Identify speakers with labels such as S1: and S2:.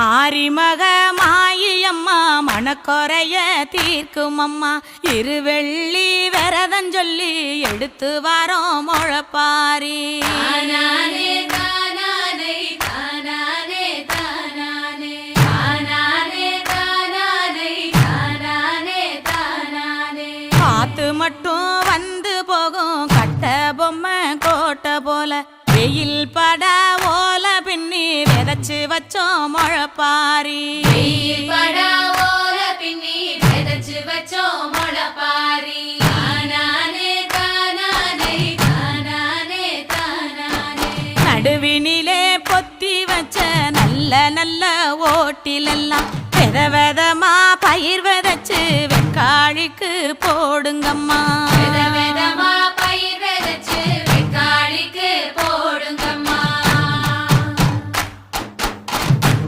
S1: மாரிமக மாயம்மா மனக்குறைய தீர்க்கும் அம்மா இருவெள்ளி விரதஞ்சொல்லி எடுத்து வரோம் முழப்பாரி காத்து மட்டும் வந்து போகும் கட்ட பொம்மை கோட்டை போல வெயில் பட ஓல பின்னி விதைச்சு வச்சோம் முழப்பாரி நடுவினிலே பொத்தி வச்ச நல்ல நல்ல ஓட்டிலெல்லாம் வித விதமா பயிர் விதைச்சு வெக்காளிக்கு போடுங்கம்மா.